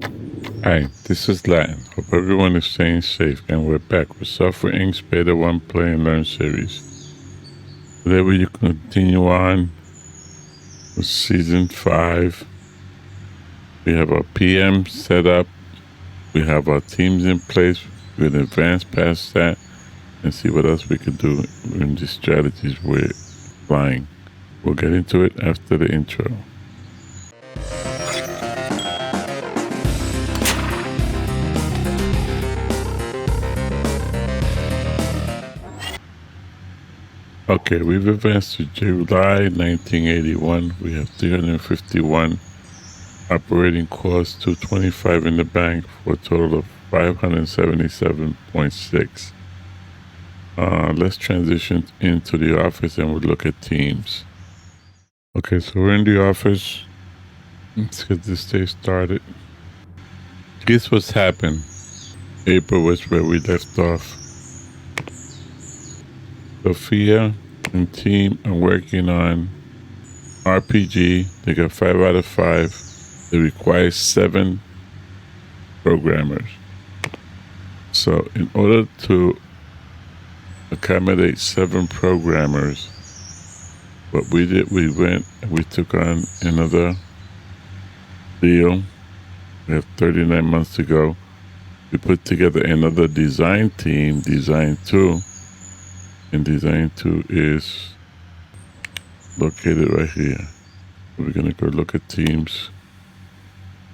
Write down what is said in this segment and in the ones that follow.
Hi, this is Latin. Hope everyone is staying safe, and we're back with Software Inc.'s Beta 1 Play and Learn series. Today we continue on with Season 5. We have our PM set up. We have our teams in place. We're going to advance past that and see what else we can do in the strategies we're applying. We'll get into it after the intro. Okay, we've advanced to July 1981. We have 351 operating costs, 225 in the bank for a total of 577.6. Let's transition into the office and we'll look at teams. Okay, so we're in the office. Let's get this day started. Guess what's happened? April was where we left off. Sophia and team are working on RPG. They got 5 out of 5. They require 7 programmers. So in order to accommodate 7 programmers, what we did, we went and we took on another deal. We have 39 months to go. We put together another design team, Design 2. And Design 2 is located right here. We're going to go look at teams.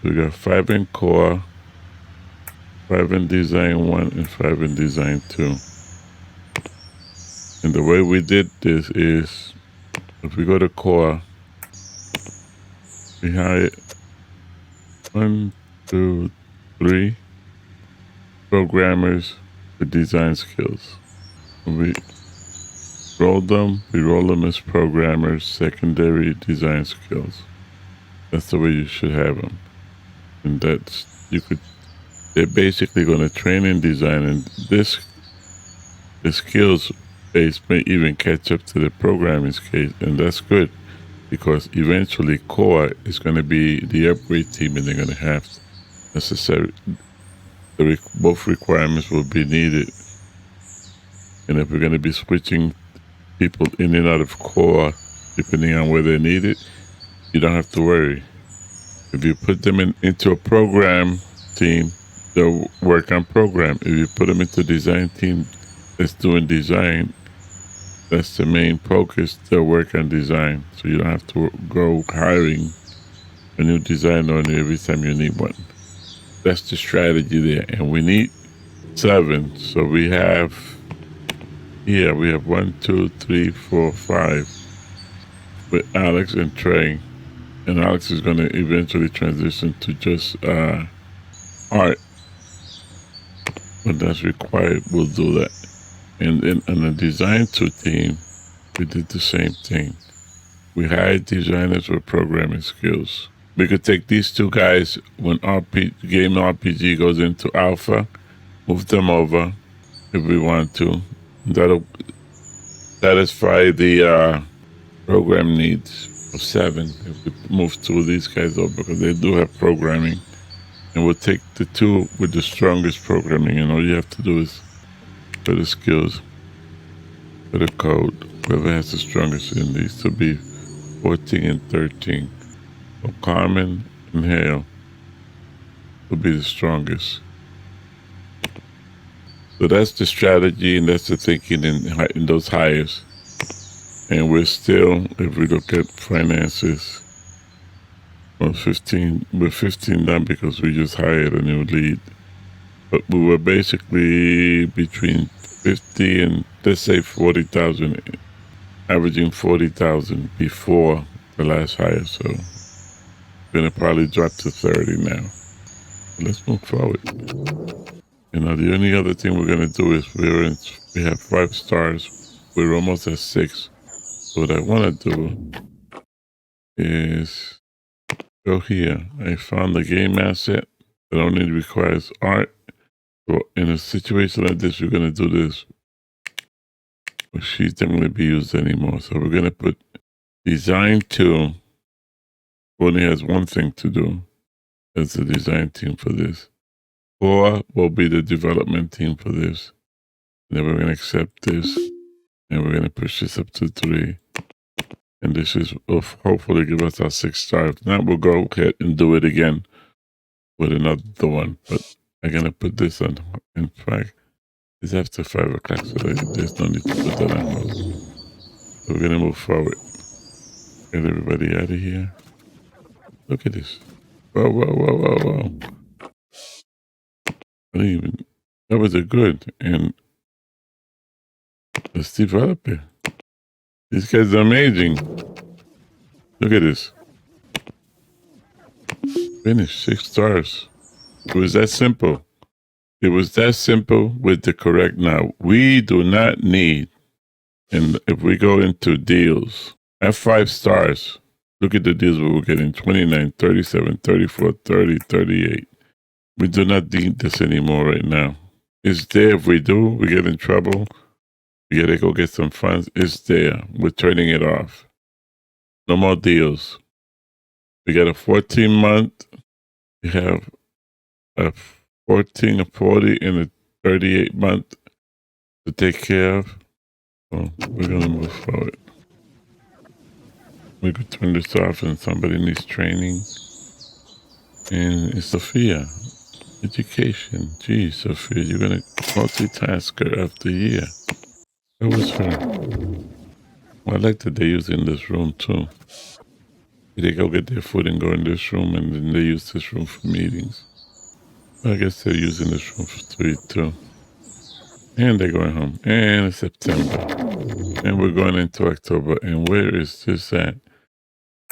We got 5 in core, 5 in Design 1, and 5 in Design 2. And the way we did this is, if we go to core, we hired 1, 2, 3 programmers with design skills. We roll them as programmers, secondary design skills. That's the way you should have them. And they're basically going to train in design, and the skills base may even catch up to the programming skills, and that's good because eventually core is going to be the upgrade team, and they're going to have necessary, both requirements will be needed. And if we're going to be switching people in and out of core, depending on where they're needed, you don't have to worry. If you put them into a program team, they'll work on program. If you put them into design team that's doing design, that's the main focus, they'll work on design. So you don't have to go hiring a new designer every time you need one. That's the strategy there. And we need 7. So we have 1, 2, 3, 4, 5 with Alex and Trey. And Alex is going to eventually transition to just art. When that's required, we'll do that. And in the Design 2 team, we did the same thing. We hired designers with programming skills. We could take these 2 guys when game RPG goes into alpha, move them over if we want to. That'll satisfy the program needs of 7 if we move 2 of these guys over, because they do have programming. And we'll take the 2 with the strongest programming, and all you have to do is for the skills, for the code, whoever has the strongest in these to be 14 and 13. So Carmen and Hale will be the strongest. So that's the strategy, and that's the thinking in those hires. And we're still, if we look at finances, we're 15 done because we just hired a new lead. But we were basically between 50 and, let's say, 40,000, averaging 40,000 before the last hire. So we're going to probably drop to 30 now. But let's move forward. The only other thing we're going to do is we have 5 stars. We're almost at 6. So what I want to do is go here. I found the game asset that only requires art. So in a situation like this, we're going to do this. But she's not going to be used anymore. So we're going to put Design 2 only has one thing to do. as the design team for this. 4 will be the development team for this. And then we're going to accept this, and we're going to push this up to 3. And this is will hopefully give us our 6 stars. Now we'll go ahead and do it again with another one. But I'm going to put this on. In fact, it's after 5 o'clock, so there's no need to put that on. So we're going to move forward. Get everybody out of here. Look at this. Whoa, whoa, whoa, whoa, whoa. I didn't even, that was a good. And let's develop it. These guys are amazing. Look at this. Finish 6 stars. It was that simple. It was that simple with the correct. Now, we do not need, and if we go into deals, at 5 stars, look at the deals we were getting, 29, 37, 34, 30, 38. We do not need this anymore right now. It's there. If we do, we get in trouble. We gotta go get some funds. It's there. We're turning it off. No more deals. We got a 14-month. We have a 14, a 40, and a 38-month to take care of. So we're gonna move forward. We could turn this off, and somebody needs training. And it's Sophia. Education. Geez, Sophia, you're gonna multitask her after year. That was her. Well, I like that they're using this room too. They go get their food and go in this room, and then they use this room for meetings. Well, I guess they're using this room to eat too. And they're going home. And it's September. And we're going into October. And where is this at?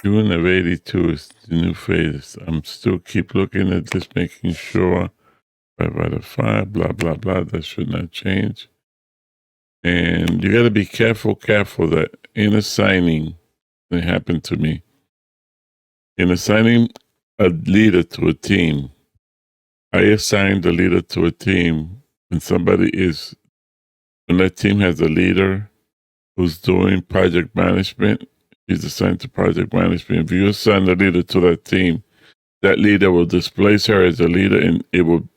June of 82 is the new phase. I'm still keep looking at this, making sure 5 out of 5, blah, blah, blah. That should not change. And you got to be careful that in assigning, it happened to me, in assigning a leader to a team, I assigned the leader to a team when when that team has a leader who's doing project management, he's assigned to project management. If you assign the leader to that team, that leader will displace her as a leader, and it will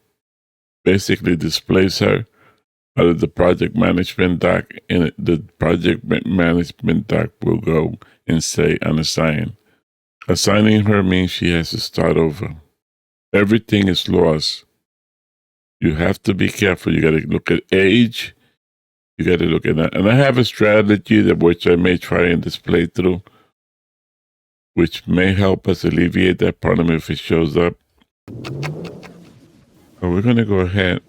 basically displace her out of the project management doc, and the project management doc will go and say unassigned. Assigning her means she has to start over. Everything is lost. You have to be careful. You got to look at age. You got to look at that. And I have a strategy that which I may try in this playthrough, which may help us alleviate that problem if it shows up. So we're going to go ahead.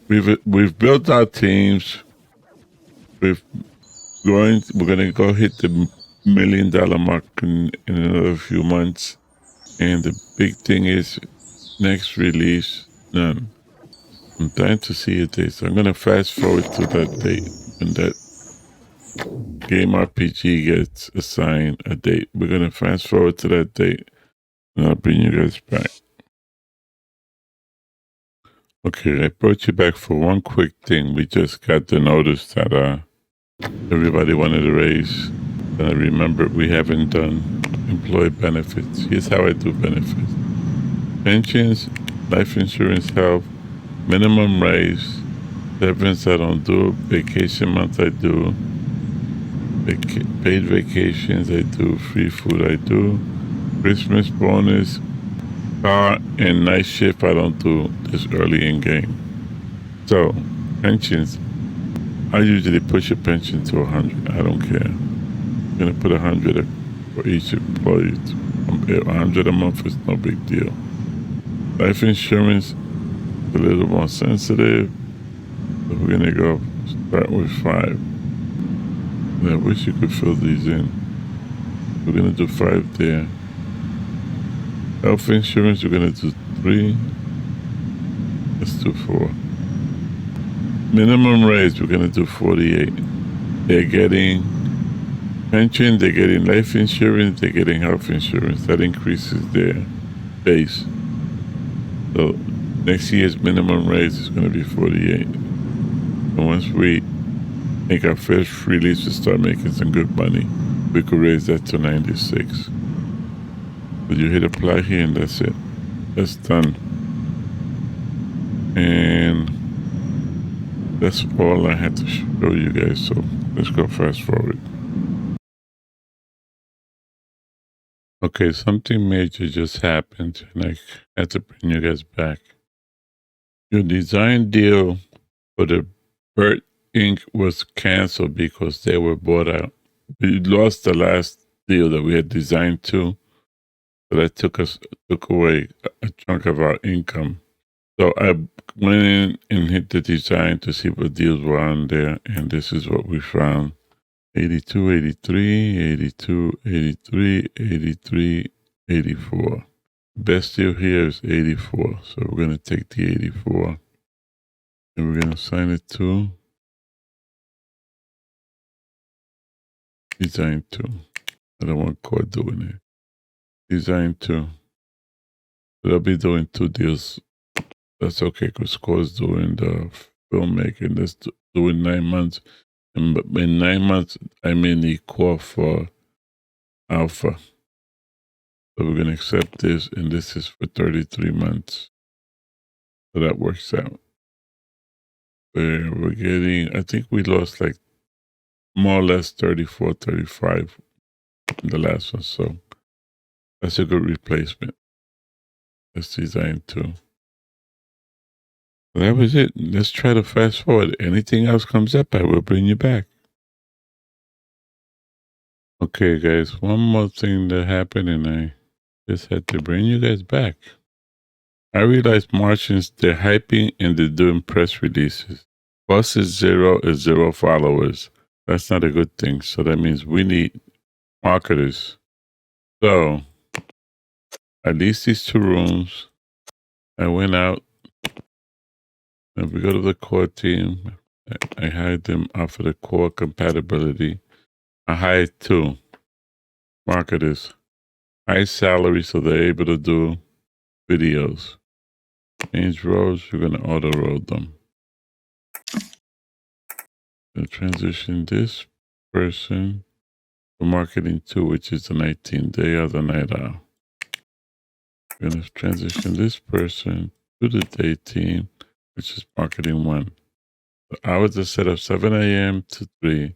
We've built our teams. We're going to go hit the $1 million mark in another few months. And the big thing is next release, none. I'm dying to see a date, so I'm going to fast forward to that date when that game RPG gets assigned a date. We're going to fast forward to that date, and I'll bring you guys back. Okay, I brought you back for one quick thing. We just got the notice that everybody wanted a raise. And I remember we haven't done employee benefits. Here's how I do benefits. Pensions, life insurance, health, minimum raise, severance I don't do, vacation month I do, paid vacations I do, free food I do, Christmas bonus, car and night shift I don't do this early in game. So pensions, I usually push a pension to 100. I don't care. I'm gonna put 100 for each employee. 100 a month is no big deal. Life insurance is a little more sensitive, so we're gonna go start with 5. And I wish you could fill these in. We're gonna do 5 there. Health insurance, we're gonna do 3. Let's do 4. Minimum raise, we're gonna do 48. They're getting pension, they're getting life insurance, they're getting health insurance. That increases their base. So next year's minimum raise is going to be 48. And once we make our first release to start making some good money, we could raise that to 96. So you hit apply here and that's it. That's done. And that's all I had to show you guys. So let's go fast forward. Okay, something major just happened and I had to bring you guys back. Your design deal for the Burt Inc. was canceled because they were bought out. We lost the last deal that we had designed to. So that took away a chunk of our income. So I went in and hit the design to see what deals were on there, and this is what we found. 82, 83, 82, 83, 83, 84. Best deal here is 84. So we're going to take the 84 and we're going to assign it to design 2. I don't want core doing it. Design 2. So they'll be doing 2 deals. That's okay because core's doing the filmmaking. That's doing 9 months. And in 9 months, I may need core for alpha. So we're going to accept this, and this is for 33 months. So that works out. We're getting, I think we lost like more or less 34, 35 in the last one. So that's a good replacement. That's design 2. So that was it. Let's try to fast forward. Anything else comes up, I will bring you back. Okay, guys, one more thing that happened, and I just had to bring you guys back. I realized Martians, they're hyping and they're doing press releases. Plus is 0 followers. That's not a good thing. So that means we need marketers. So I leased these 2 rooms. I went out. And we go to the core team. I hired them off of the core compatibility. I hired 2 marketers. High salary so they're able to do videos. Change roles, we're going to auto roll them. Gonna transition this person to marketing 2, which is the 19th day of the night owl. We're going to transition this person to the day team, which is marketing 1. The hours are set up 7 a.m. to 3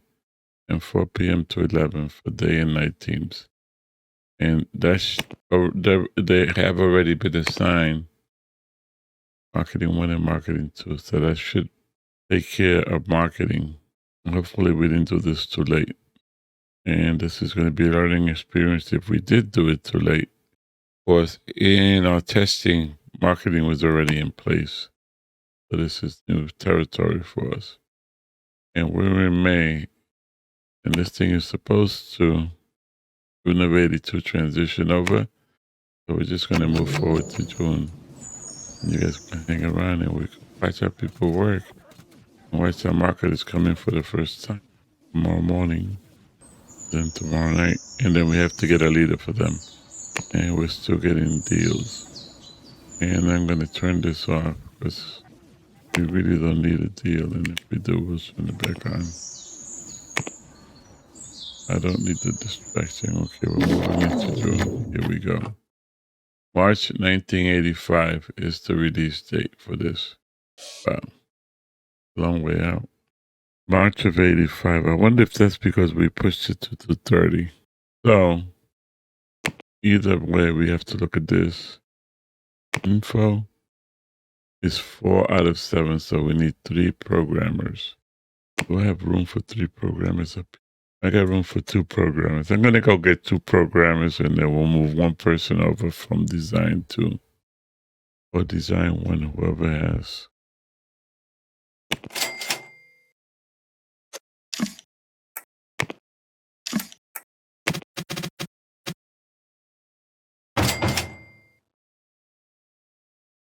and 4 p.m. to 11 for day and night teams. And that's they have already been assigned marketing 1 and marketing 2. So that should take care of marketing. Hopefully we didn't do this too late. And this is going to be a learning experience if we did do it too late. Of course, in our testing, marketing was already in place. So this is new territory for us. And we're in May. And this thing is supposed to, June of 82, transition over. So we're just going to move forward to June. And you guys can hang around and we can watch our people work. And watch our marketers come in for the first time tomorrow morning. Then tomorrow night. And then we have to get a leader for them. And we're still getting deals. And I'm going to turn this off because we really don't need a deal. And if we do, we'll turn it back on. I don't need the distraction. Okay, we're moving into June. Here we go. March 1985 is the release date for this. Wow. Long way out. March of 85. I wonder if that's because we pushed it to 230. So, either way, we have to look at this. Info is 4 out of 7, so we need 3 programmers. Do I have room for 3 programmers up here? I got room for 2 programmers. I'm going to go get 2 programmers, and then we'll move 1 person over from design 2. Or design 1, whoever has.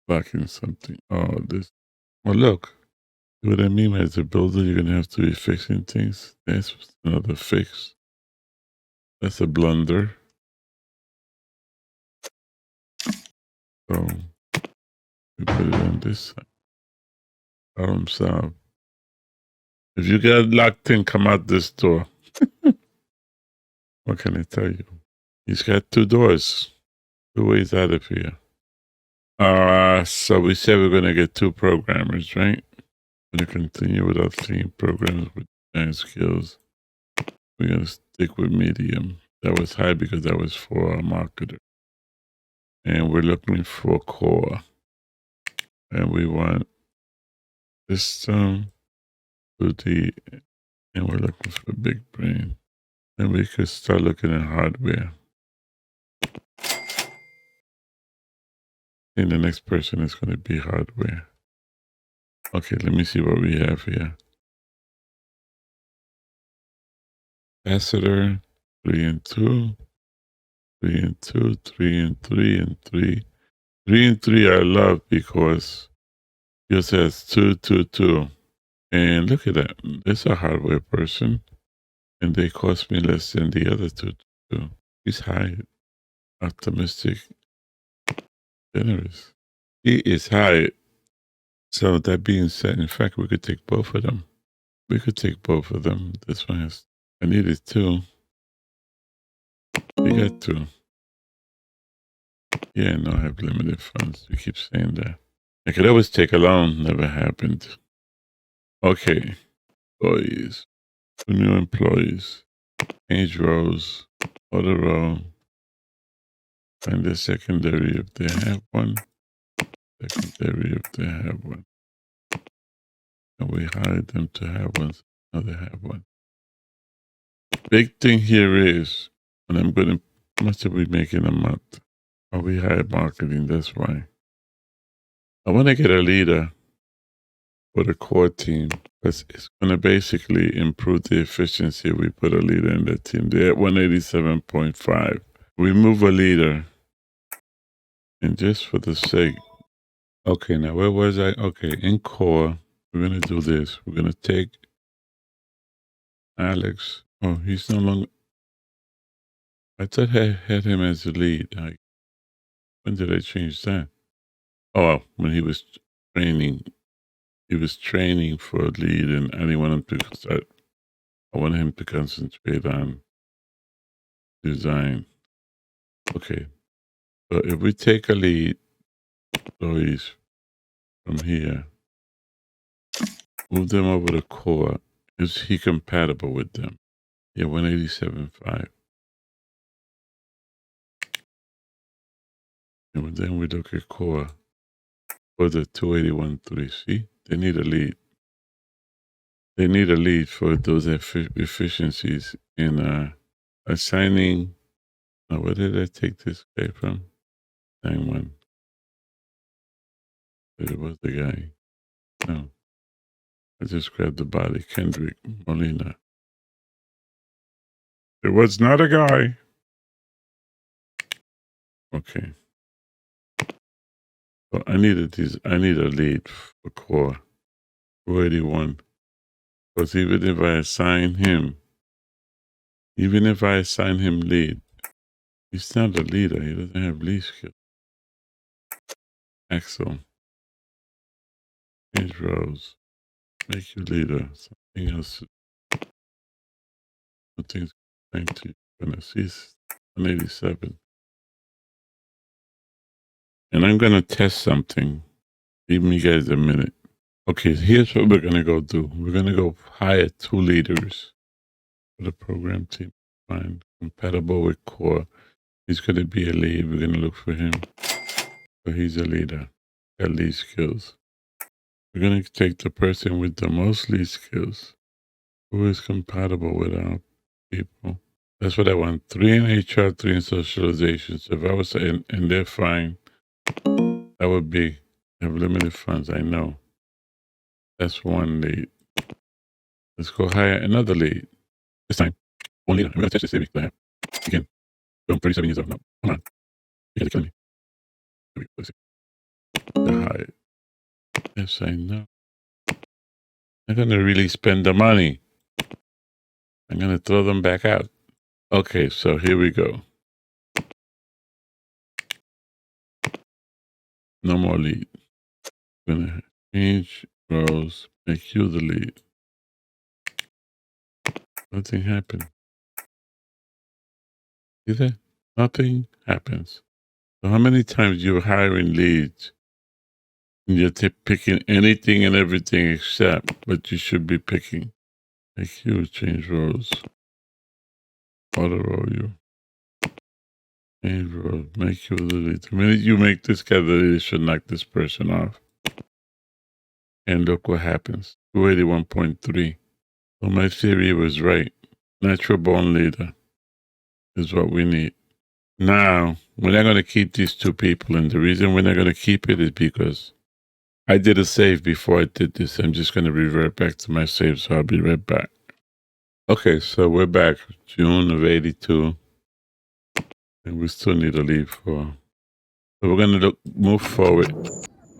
Blocking something. Oh, this. Well, look. See what I mean? As a builder, you're going to have to be fixing things. That's another fix. That's a blunder. So, we put it on this side. Problem solved. If you get locked in, come out this door. What can I tell you? He's got 2 doors. 2 ways out of here. So we said we're going to get 2 programmers, right? Going to continue with our theme programs with design skills. We're going to stick with medium. That was high because that was for our marketer. And we're looking for core. And we want system, 2D, and we're looking for big brain. And we could start looking at hardware. And the next person is going to be hardware. Okay, let me see what we have here. Capacitor, 3 and 2, 3 and 2, 3 and 3 and 3. 3 and 3 I love because yours has 2, 2, 2. And look at that. There's a hardware person. And they cost me less than the other 2, 2. He's high, optimistic, generous. He is high. So that being said, in fact, we could take both of them. We could take both of them. This one has, I needed 2. We got 2. Yeah, no, I have limited funds. We keep saying that. I could always take a loan. Never happened. Okay. Employees. 2 new employees. Change rows. Order row. Find the secondary if they have one. Secondary if they have one. And we hire them to have one. Now they have one. Big thing here is, and I'm going to, how much are we making a month? Oh, we hire marketing, that's why. I want to get a leader for the core team because it's going to basically improve the efficiency. We put a leader in the team. They're at 187.5. We move a leader, and just for the sake, okay, now where was I? Okay, in core, we're going to do this. We're going to take Alex. Oh, he's no longer, I thought I had him as the lead. When did I change that? Oh, when he was training. He was training for a lead, and I didn't want him to start. I wanted him to concentrate on design. Okay, so if we take a lead, employees from here, move them over to core, is he compatible with them? Yeah, 187.5. And then we look at core for the 281.3. See, they need a lead. They need a lead for those efficiencies in assigning. Now, where did I take this guy from? 9-1. It was the guy. No, I just grabbed the body. Kendrick Molina. It was not a guy. Okay. So I need a lead for core. 481. Because even if I assign him lead, he's not a leader. He doesn't have lead skill. Axel. Change roles. Make you leader. Something else. Something's going to gonna see 187. And I'm gonna test something. Give me guys a minute. Okay, here's what we're gonna go do. We're gonna go hire 2 leaders for the program team. Find compatible with core. He's gonna be a lead. We're gonna look for him. So he's a leader. Got lead skills. We're gonna take the person with the most lead skills, who is compatible with our people. That's what I want. 3 in HR, 3 in socialization. So if I was and they're fine, that would be have limited funds. I know. That's 1 lead. Let's go hire another lead. This time, 1 leader. I'm gonna test the savings I have. Again, I'm 37 years old now. Come on. You gotta kill me. Let's see. The hire. Yes, I know. I'm gonna really spend the money. I'm gonna throw them back out. Okay, so here we go. No more lead. I'm gonna change roles, make you the lead. Nothing happened. See that? Nothing happens. So how many times you're hiring leads and you're picking anything and everything except what you should be picking? Make you change roles. Auto roll you. Change roles. Make you the lead. The minute you make this guy the lead, it should knock this person off. And look what happens. 281.3. So my theory was right. Natural born leader is what we need. Now, we're not going to keep these two people. And the reason we're not going to keep it is because I did a save before I did this. I'm just going to revert back to my save. So I'll be right back. Okay, so we're back. June of 82. And we still need a lead for. So we're going to move forward.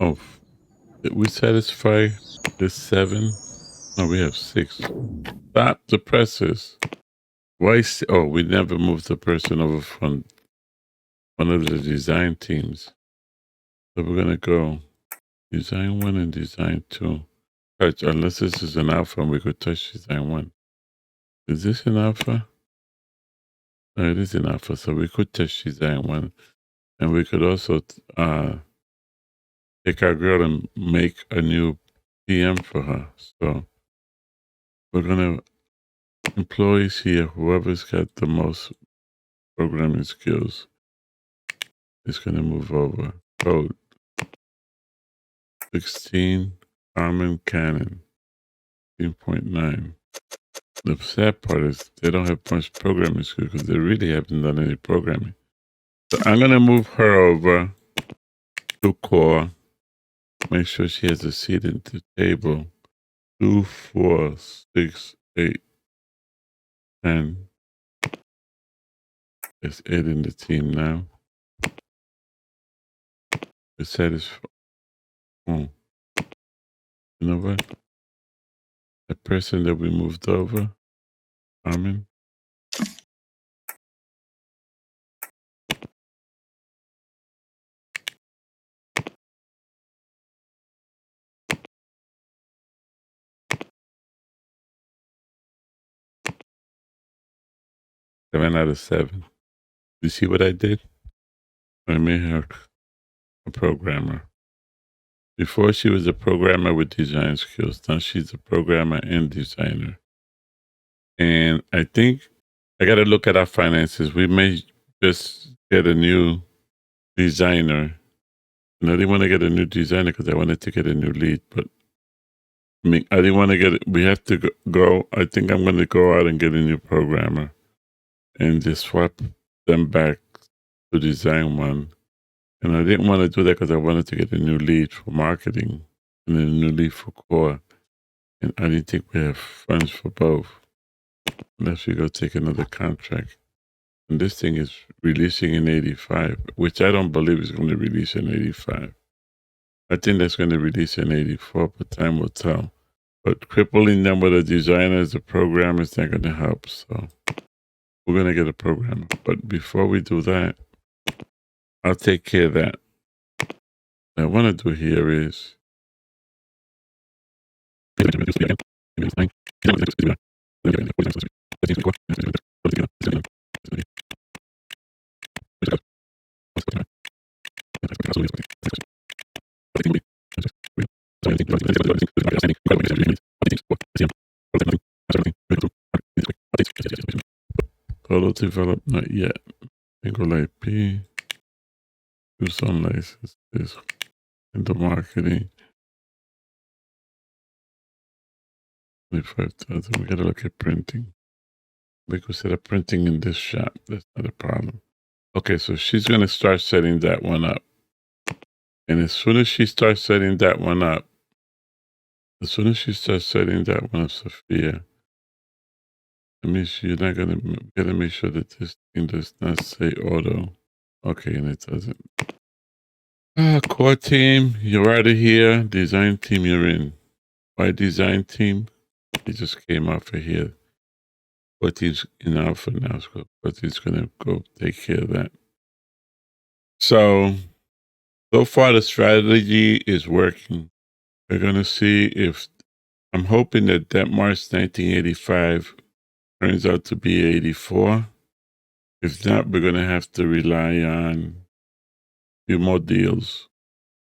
Oh, did we satisfy this 7? No, we have 6. Stop the presses. Why? Oh, we never moved the person over from one of the design teams. So we're going to go design 1 and design 2. Touch, unless this is an alpha and we could touch design 1. Is this an alpha? No, it is an alpha. So we could touch design 1. And we could also take our girl and make a new PM for her. So we're going to employees here, whoever's got the most programming skills is going to move over. Code 16, Common Canon 16.9. The sad part is they don't have much programming skills because they really haven't done any programming. So I'm going to move her over to core. Make sure she has a seat at the table. 2, 4, 6, 8, 10. There's 8 in the team now. The set is. Oh. You know what? The person that we moved over, Armin. I ran out of 7. You see what I did? I made her a programmer. Before she was a programmer with design skills. Now she's a programmer and designer. And I think I got to look at our finances. We may just get a new designer. And I didn't want to get a new designer because I wanted to get a new lead. But I mean, I didn't want to get it. We have to go. I think I'm going to go out and get a new programmer and just swap them back to design 1. And I didn't want to do that because I wanted to get a new lead for marketing and then a new lead for core. And I didn't think we have funds for both. Unless we go take another contract. And this thing is releasing in 85, which I don't believe is going to release in 85. I think that's going to release in 84, but time will tell. But crippling them with a designer as a programmer is not going to help. So we're going to get a programmer. But before we do that, I'll take care of that. What I want to do here is auto develop, not yet. Single IP, use on licenses, into marketing. 25,000. We gotta look at printing. We could set up printing in this shop. That's not a problem. Okay, so she's gonna start setting that one up. And as soon as she starts setting that one up, Sophia, that means you're not gotta make sure that this thing does not say auto. Okay, and it doesn't. Core team, you're out of here. Design team, you're in. Why design team? It just came off of here. Core team's in alpha now, so core team's gonna go take care of that. So far the strategy is working. We're gonna see if I'm hoping that March 1985 turns out to be 84. If not, we're going to have to rely on few more deals.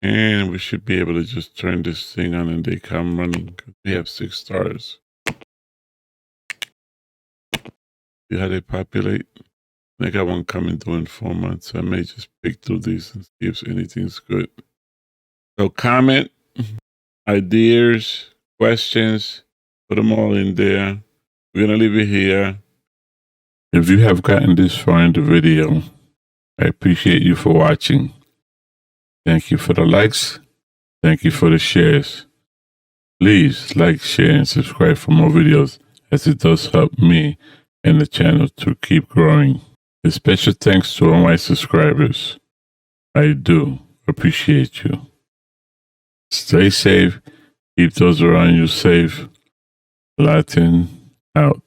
And we should be able to just turn this thing on and they come running. We have 6 stars. See how they populate? I got one coming through in 4 months. I may just pick through these and see if anything's good. So comment, ideas, questions, put them all in there. We're going to leave it here. If you have gotten this far in the video, I appreciate you for watching. Thank you for the likes. Thank you for the shares. Please like, share, and subscribe for more videos, as it does help me and the channel to keep growing. A special thanks to all my subscribers. I do appreciate you. Stay safe. Keep those around you safe. Latin out.